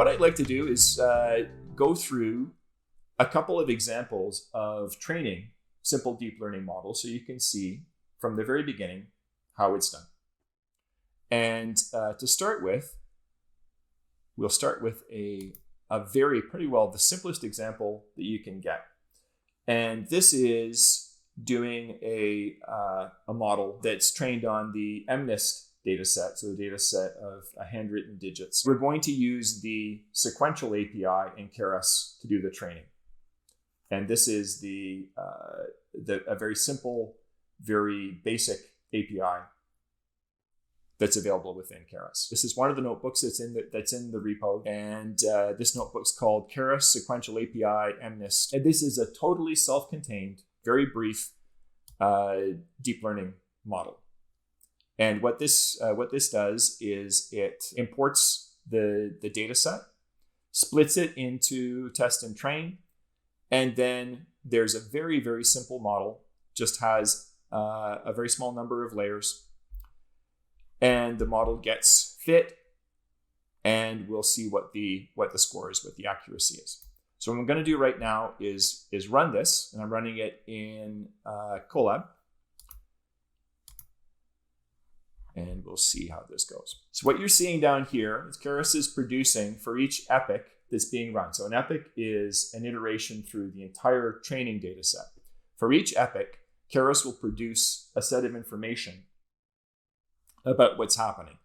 what I'd like to do is go through a couple of examples of training simple deep learning models so you can see from the very beginning how it's done. And to start with, we'll start with the simplest example that you can get. And this is doing a model that's trained on the mnist dataset, so the dataset of handwritten digits. We're going to use the Sequential API in Keras to do the training. And this is a very simple, very basic API that's available within Keras. This is one of the notebooks that's in the repo, and this notebook's called Keras Sequential API mnist. And this is a totally self-contained, very brief deep learning model. And what this does is it imports the data set, splits it into test and train, and then there's a very, very simple model, just has a very small number of layers, and the model gets fit, and we'll see what the score is, what the accuracy is. So what I'm going to do right now is run this, and I'm running it in Colab. And we'll see how this goes. So what you're seeing down here is Keras is producing for each epoch that's being run. So an epoch is an iteration through the entire training data set. For each epoch, Keras will produce a set of information about what's happening.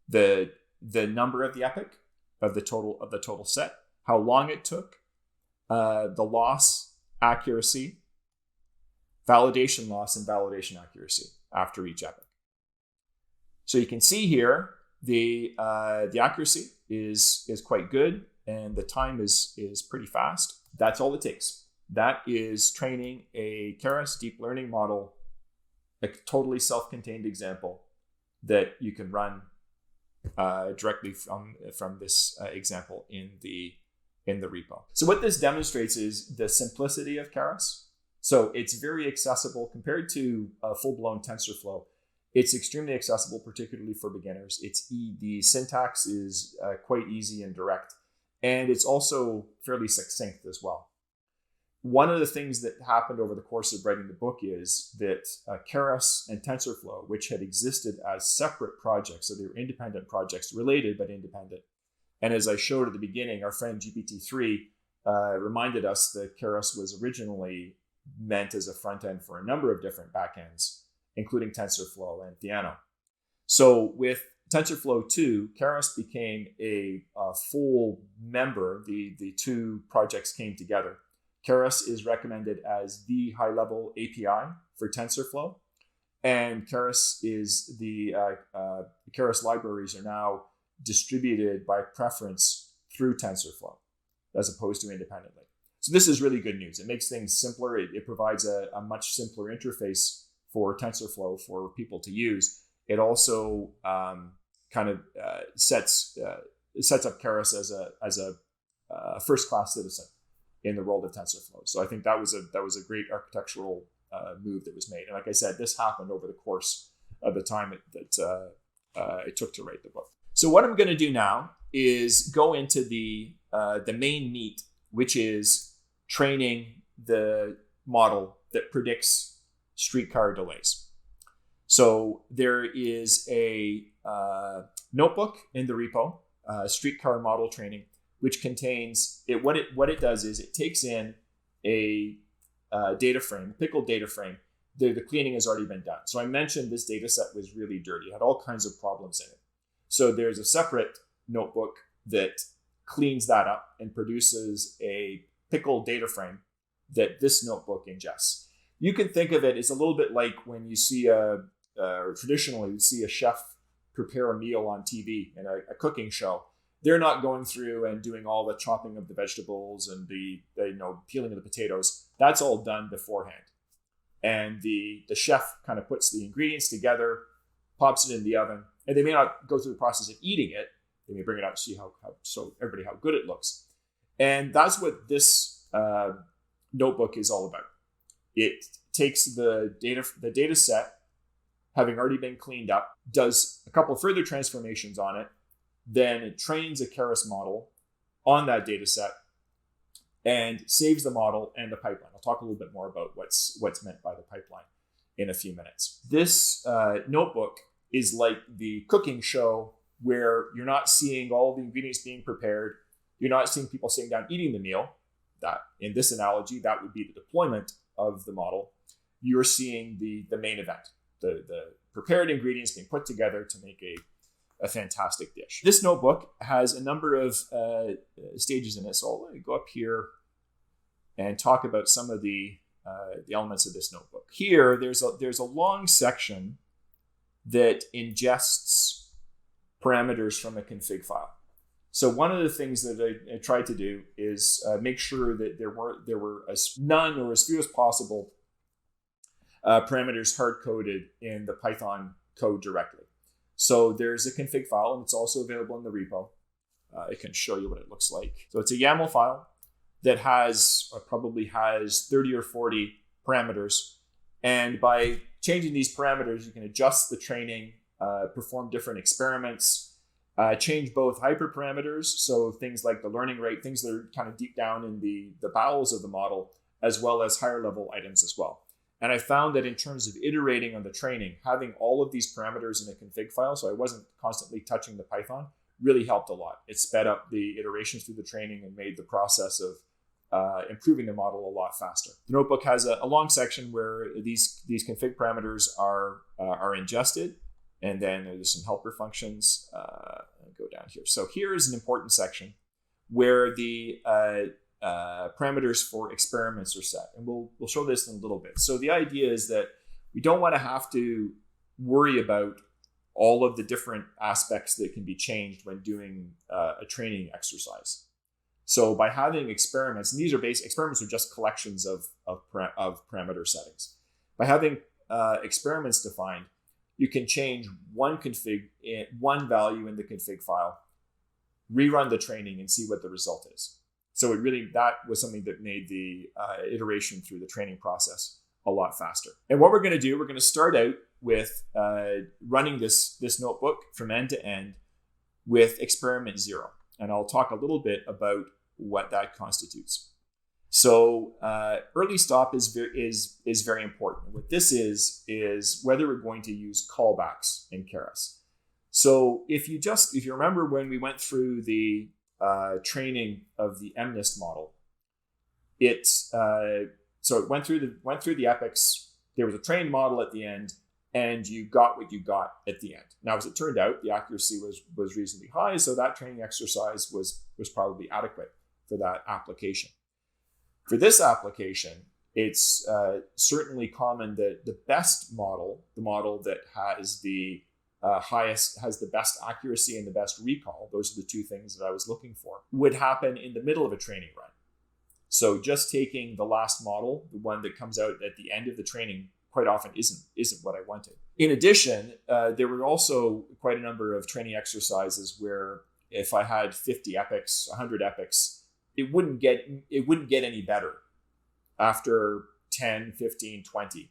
The number of the epoch, of the total set, how long it took, the loss, accuracy, validation loss, and validation accuracy after each epoch. So you can see here the accuracy is quite good, and the time is pretty fast. That's all it takes. That is training a Keras deep learning model, a totally self-contained example that you can run directly from this example in the repo. So what this demonstrates is the simplicity of Keras. So it's very accessible compared to a full-blown TensorFlow. It's extremely accessible, particularly for beginners. The syntax is quite easy and direct, and it's also fairly succinct as well. One of the things that happened over the course of writing the book is that Keras and TensorFlow, which had existed as separate projects, so they were independent projects, related but independent. And as I showed at the beginning, our friend GPT-3 reminded us that Keras was originally meant as a front end for a number of different backends, including TensorFlow and Theano. So with TensorFlow 2, Keras became a full member. The two projects came together. Keras is recommended as the high-level API for TensorFlow, and Keras Keras libraries are now distributed by preference through TensorFlow, as opposed to independently. So this is really good news. It makes things simpler. It provides a much simpler interface for TensorFlow for people to use. It also sets up Keras as a first-class citizen in the world of TensorFlow. So I think that was a great architectural move that was made. And like I said, this happened over the course of the time that it took to write the book. So what I'm going to do now is go into the main meat, which is training the model that predicts streetcar delays. So there is a notebook in the repo, streetcar model training, which contains it. What it does is it takes in a data frame, a pickled data frame. The cleaning has already been done. So I mentioned this data set was really dirty, had all kinds of problems in it. So there's a separate notebook that cleans that up and produces a pickled data frame that this notebook ingests. You can think of it as a little bit like when you see traditionally you see a chef prepare a meal on TV in a cooking show. They're not going through and doing all the chopping of the vegetables and the peeling of the potatoes. That's all done beforehand. And the chef kind of puts the ingredients together, pops it in the oven, and they may not go through the process of eating it. They may bring it out to see how good it looks. And that's what this notebook is all about. It takes the data set, having already been cleaned up, does a couple further transformations on it, then it trains a Keras model on that data set and saves the model and the pipeline. I'll talk a little bit more about what's meant by the pipeline in a few minutes. This notebook is like the cooking show where you're not seeing all the ingredients being prepared. You're not seeing people sitting down eating the meal. That, in this analogy, that would be the deployment of the model. You're seeing the main event, the prepared ingredients being put together to make a fantastic dish. This notebook has a number of stages in it. So I'll go up here and talk about some of the elements of this notebook. Here, there's a long section that ingests parameters from a config file. So one of the things that I tried to do is make sure that there were none or as few as possible parameters hard-coded in the Python code directly. So there's a config file, and it's also available in the repo. I can show you what it looks like. So it's a YAML file that probably has 30 or 40 parameters. And by changing these parameters, you can adjust the training, perform different experiments, change both hyperparameters, so things like the learning rate, things that are kind of deep down in the bowels of the model, as well as higher level items as well. And I found that in terms of iterating on the training, having all of these parameters in a config file, so I wasn't constantly touching the Python, really helped a lot. It sped up the iterations through the training and made the process of improving the model a lot faster. The notebook has a long section where these config parameters are ingested, and then there's some helper functions. I'll go down here. So here is an important section where the parameters for experiments are set. And we'll show this in a little bit. So the idea is that we don't want to have to worry about all of the different aspects that can be changed when doing a training exercise. So by having experiments, and these are experiments are just collections of parameter settings. By having experiments defined, you can change one value in the config file, rerun the training, and see what the result is. So that was something that made the iteration through the training process a lot faster. And what we're going to do, we're going to start out with running this notebook from end to end with experiment 0. And I'll talk a little bit about what that constitutes. So early stop is very important. What this is whether we're going to use callbacks in Keras. So if you remember when we went through the training of the mnist model, it went through the epochs. There was a trained model at the end, and you got what you got at the end. Now, as it turned out, the accuracy was reasonably high, so that training exercise was probably adequate for that application. For this application, it's certainly common that the best model, the model that has the best accuracy and the best recall, those are the two things that I was looking for, would happen in the middle of a training run. So just taking the last model, the one that comes out at the end of the training, quite often isn't what I wanted. In addition, there were also quite a number of training exercises where if I had 50 epochs, 100 epochs, it wouldn't get any better after 10, 15, 20.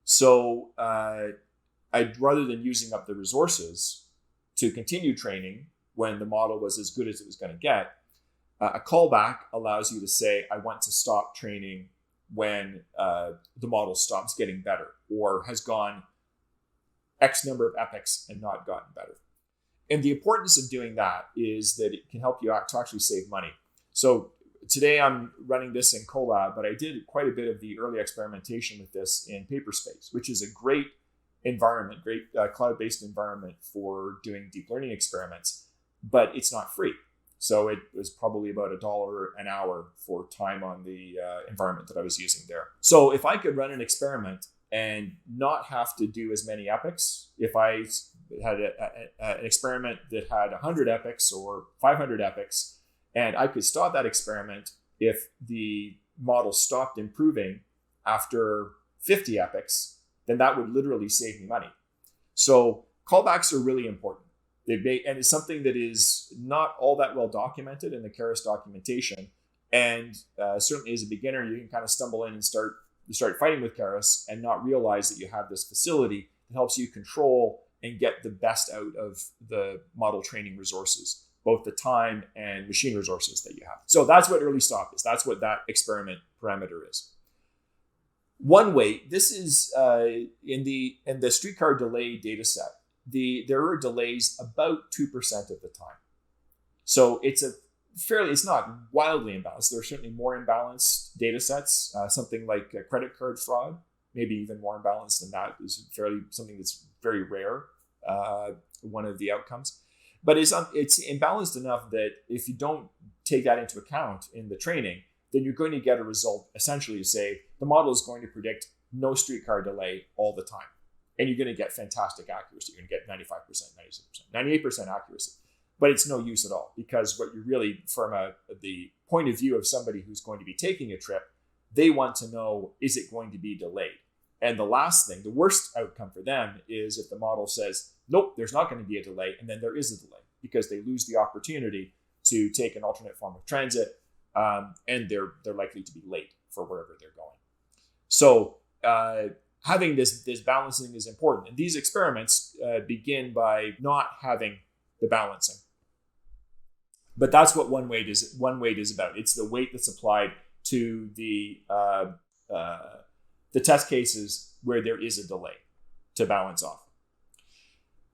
So rather than using up the resources to continue training when the model was as good as it was going to get, a callback allows you to say, I want to stop training when the model stops getting better or has gone X number of epochs and not gotten better. And the importance of doing that is that it can help you to actually save money. So today I'm running this in Colab, but I did quite a bit of the early experimentation with this in Paperspace, which is a great environment, great cloud-based environment for doing deep learning experiments, but it's not free. So it was probably about $1 an hour for time on the environment that I was using there. So if I could run an experiment and not have to do as many epochs, if I had an experiment that had 100 epochs or 500 epochs, and I could stop that experiment if the model stopped improving after 50 epochs, then that would literally save me money. So callbacks are really important. And it's something that is not all that well documented in the Keras documentation. And certainly as a beginner, you can kind of stumble in and start fighting with Keras and not realize that you have this facility that helps you control and get the best out of the model training resources both the time and machine resources that you have. So that's what early stop is. That's what that experiment parameter is. One way, this is in the streetcar delay data set, there are delays about 2% of the time. So it's not wildly imbalanced. There are certainly more imbalanced data sets, something like credit card fraud, maybe even more imbalanced than that is something that's very rare, one of the outcomes. But it's imbalanced enough that if you don't take that into account in the training, then you're going to get a result essentially to say the model is going to predict no streetcar delay all the time. And you're going to get fantastic accuracy. You're going to get 95%, 96%, 98% accuracy. But it's no use at all, because what you're really, from the point of view of somebody who's going to be taking a trip, they want to know, is it going to be delayed? And the worst outcome for them is if the model says, nope, there's not going to be a delay, and then there is a delay because they lose the opportunity to take an alternate form of transit, and they're likely to be late for wherever they're going. So having this balancing is important. And these experiments begin by not having the balancing. But that's what one weight is about. It's the weight that's applied to the test cases where there is a delay to balance off.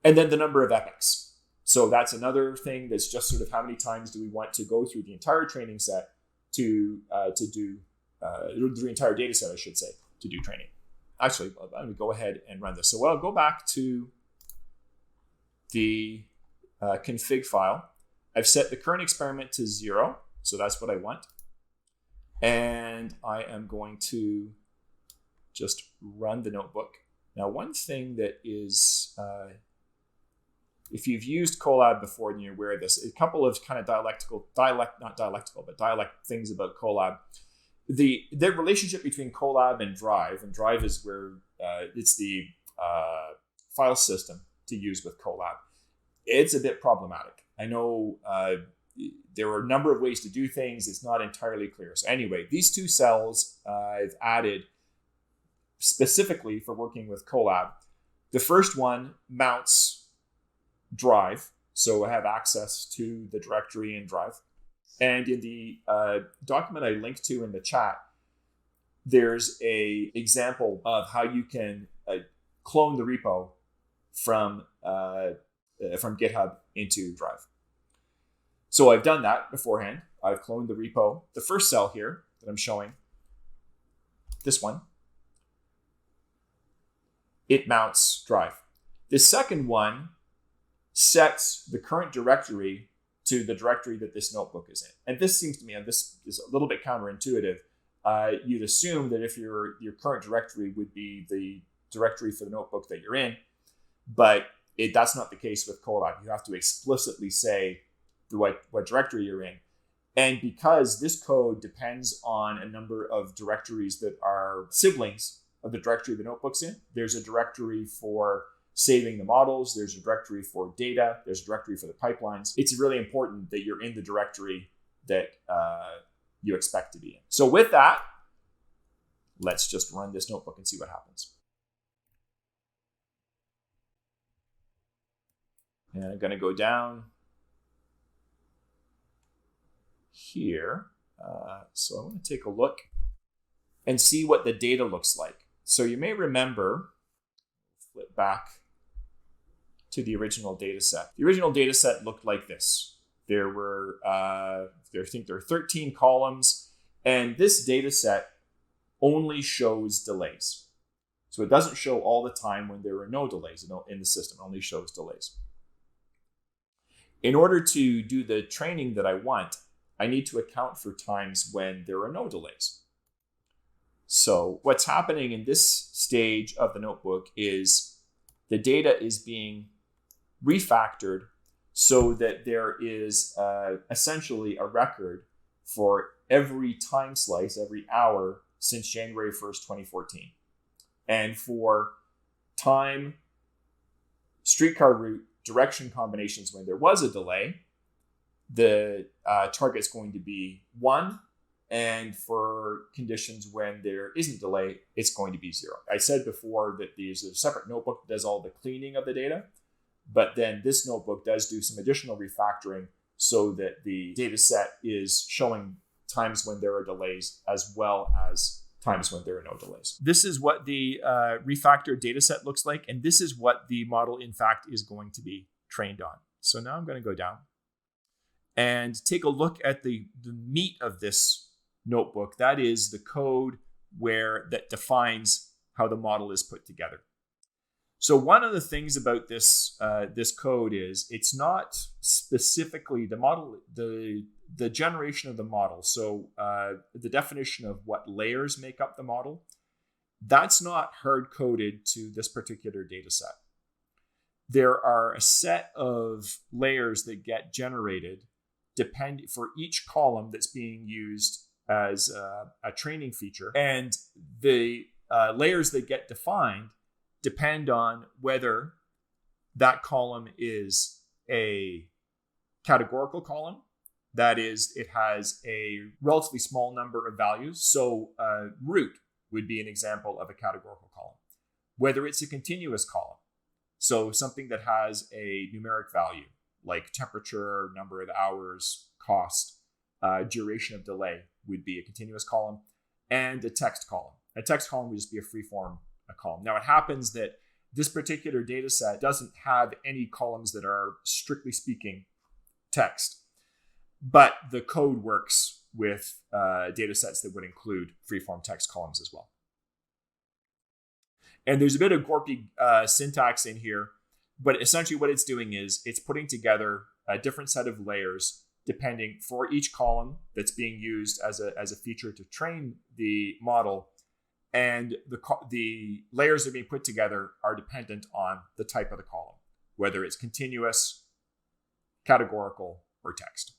And then the number of epochs. So that's another thing that's just sort of how many times do we want to go through the entire training set to do the entire data set, I should say, to do training. Actually, I'm going to go ahead and run this. So I'll go back to the config file. I've set the current experiment to 0. So that's what I want. And I am going to just run the notebook. Now, one thing that is, if you've used Colab before and you're aware of this, a couple of kind of dialect things about Colab. The relationship between Colab and Drive is where it's the file system to use with Colab. It's a bit problematic. I know there are a number of ways to do things. It's not entirely clear. So anyway, these two cells I've added specifically for working with Colab. The first one mounts Drive, so I have access to the directory in Drive. And in the document I linked to in the chat, there's a example of how you can clone the repo from GitHub into Drive. So I've done that beforehand. I've cloned the repo. The first cell here that I'm showing, this one, it mounts Drive. The second one sets the current directory to the directory that this notebook is in. And this seems to me, and this is a little bit counterintuitive, you'd assume that if your current directory would be the directory for the notebook that you're in, but that's not the case with Colab. You have to explicitly say what directory you're in. And because this code depends on a number of directories that are siblings of the directory the notebook's in, there's a directory for saving the models, there's a directory for data, there's a directory for the pipelines. It's really important that you're in the directory that you expect to be in. So with that, let's just run this notebook and see what happens. And I'm going to go down here. So I want to take a look and see what the data looks like. So you may remember, flip back to the original data set. The original data set looked like this. There were, I think there are 13 columns, and this data set only shows delays. So it doesn't show all the time when there are no delays in the system, it only shows delays. In order to do the training that I want, I need to account for times when there are no delays. So what's happening in this stage of the notebook is the data is being refactored so that there is essentially a record for every time slice, every hour since January 1st, 2014. And for time streetcar route direction combinations when there was a delay, the target's going to be 1. And for conditions when there isn't delay, it's going to be 0. I said before that there's a separate notebook that does all the cleaning of the data, but then this notebook does do some additional refactoring so that the data set is showing times when there are delays as well as times when there are no delays. This is what the refactored data set looks like, and this is what the model, in fact, is going to be trained on. So now I'm going to go down and take a look at the meat of this notebook. That is the code that defines how the model is put together. So one of the things about this code is it's not specifically the model, the generation of the model. So the definition of what layers make up the model, that's not hard coded to this particular data set. There are a set of layers that get generated for each column that's being used as a training feature, and the layers that get defined depend on whether that column is a categorical column. That is, it has a relatively small number of values. So root would be an example of a categorical column. Whether it's a continuous column, so something that has a numeric value like temperature, number of hours, cost, duration of delay would be a continuous column, and a text column. A text column would just be a free-form column. Now, it happens that this particular data set doesn't have any columns that are, strictly speaking, text, but the code works with data sets that would include free-form text columns as well. And there's a bit of gorpy syntax in here, but essentially what it's doing is it's putting together a different set of layers depending for each column that's being used as a feature to train the model. And the layers that are being put together are dependent on the type of the column, whether it's continuous, categorical, or text.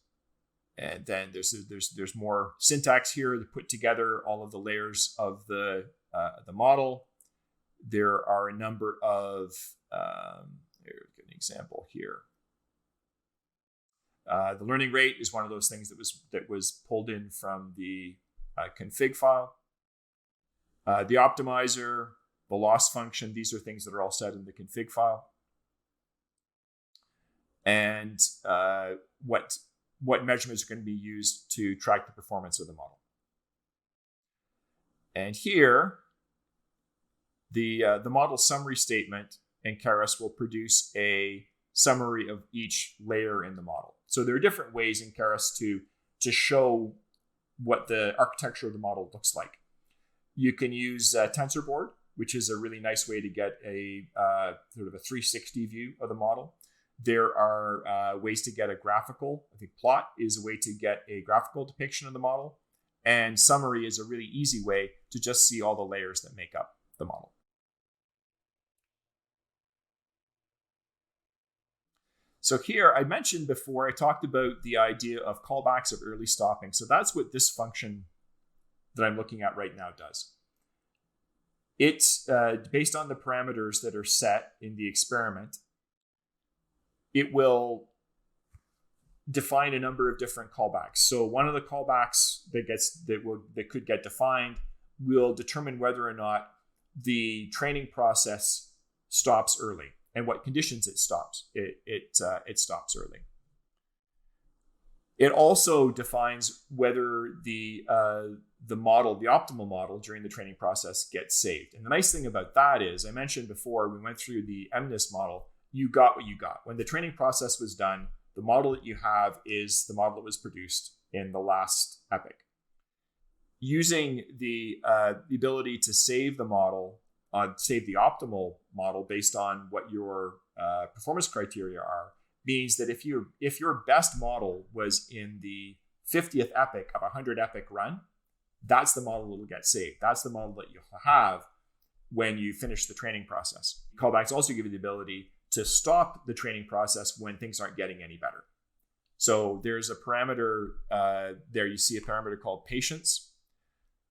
And then there's more syntax here to put together all of the layers of the model. There are a number of here's an example here. The learning rate is one of those things that was pulled in from the config file. The optimizer, the loss function, these are things that are all set in the config file. And what measurements are going to be used to track the performance of the model. And here, the model summary statement in Keras will produce a summary of each layer in the model. So there are different ways in Keras to show what the architecture of the model looks like. You can use TensorBoard, which is a really nice way to get a sort of a 360 view of the model. There are ways to get a graphical. I think plot is a way to get a graphical depiction of the model. And summary is a really easy way to just see all the layers that make up the model. So here, I mentioned before, I talked about the idea of callbacks of early stopping. So that's what this function that I'm looking at right now does. It's based on the parameters that are set in the experiment. It will define a number of different callbacks. So one of the callbacks that could get defined will determine whether or not the training process stops early and what conditions it stops. It stops early. It also defines whether the model, the optimal model during the training process gets saved. And the nice thing about that is, I mentioned before, we went through the mnist model, you got what you got. When the training process was done, the model that you have is the model that was produced in the last epoch. Using the ability to save the model, save the optimal model based on what your performance criteria are, means that if your best model was in the 50th epoch of a 100 epoch run, that's the model that will get saved. That's the model that you'll have when you finish the training process. Callbacks also give you the ability to stop the training process when things aren't getting any better. So there's a parameter there. You see a parameter called patience.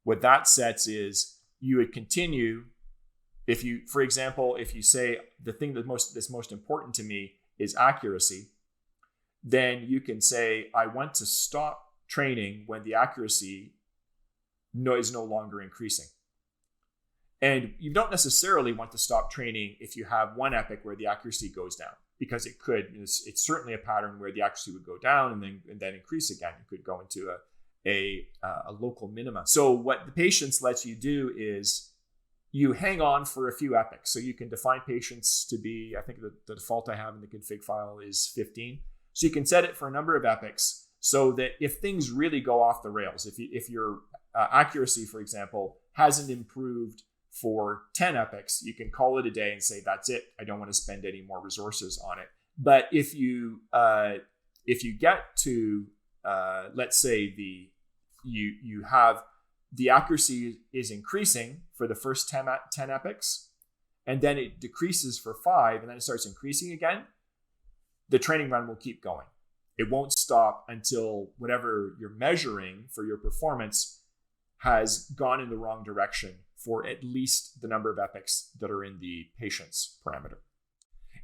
What that sets is you would continue if you, for example, if you say the thing that's most important to me is accuracy, then you can say, I want to stop training when the accuracy is no longer increasing. And you don't necessarily want to stop training if you have one epoch where the accuracy goes down, because it could. It's certainly a pattern where the accuracy would go down and then increase again. You could go into a local minima. So what the patience lets you do is you hang on for a few epochs. So you can define patience to be, I think the default I have in the config file is 15. So you can set it for a number of epochs so that if things really go off the rails, if your accuracy, for example, hasn't improved for 10 epochs, you can call it a day and say, that's it. I don't want to spend any more resources on it. But if you get to, let's say you have the accuracy is increasing for the first 10 epochs, and then it decreases for 5, and then it starts increasing again, the training run will keep going. It won't stop until whatever you're measuring for your performance has gone in the wrong direction for at least the number of epochs that are in the patience parameter.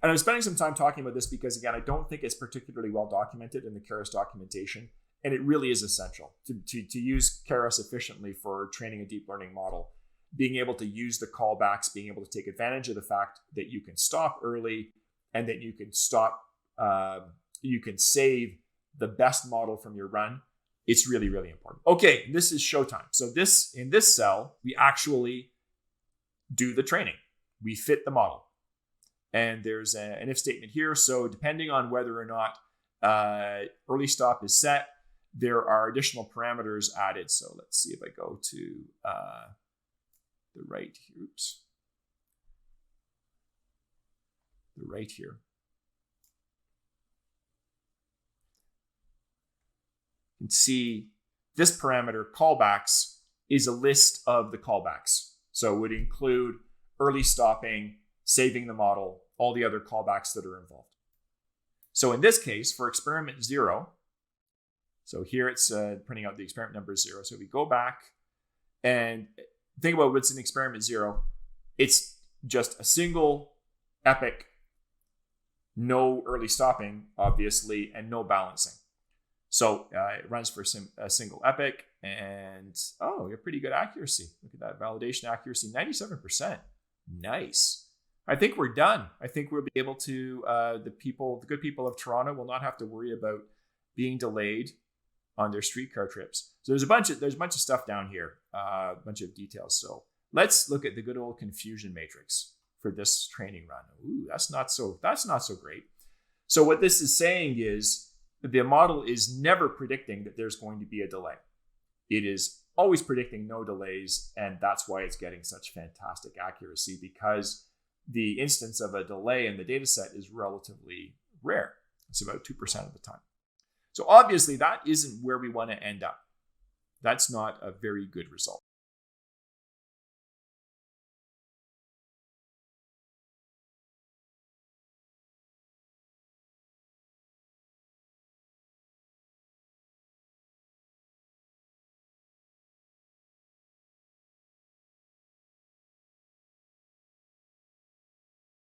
And I'm spending some time talking about this because, again, I don't think it's particularly well documented in the Keras documentation. And it really is essential to use Keras efficiently for training a deep learning model. Being able to use the callbacks, being able to take advantage of the fact that you can stop early and that you can you can save the best model from your run. It's really, really important. Okay, this is showtime. So in this cell, we actually do the training. We fit the model. And there's an if statement here. So depending on whether or not early stop is set, there are additional parameters added. So let's see if I go to the right here. Oops. The right here. You can see this parameter, callbacks, is a list of the callbacks. So it would include early stopping, saving the model, all the other callbacks that are involved. So in this case, for experiment 0, so here it's printing out the experiment number 0. So we go back and think about what's in experiment 0. It's just a single epoch, no early stopping, obviously, and no balancing. So it runs for a single epoch, and you have pretty good accuracy. Look at that validation accuracy, 97%. Nice. I think we're done. I think we'll be able to, the good people of Toronto will not have to worry about being delayed on their streetcar trips. So there's a bunch of stuff down here, a bunch of details. So let's look at the good old confusion matrix for this training run. Ooh, that's not so great. So what this is saying is the model is never predicting that there's going to be a delay. It is always predicting no delays, and that's why it's getting such fantastic accuracy, because the instance of a delay in the data set is relatively rare. It's about 2% of the time. So obviously that isn't where we want to end up. That's not a very good result.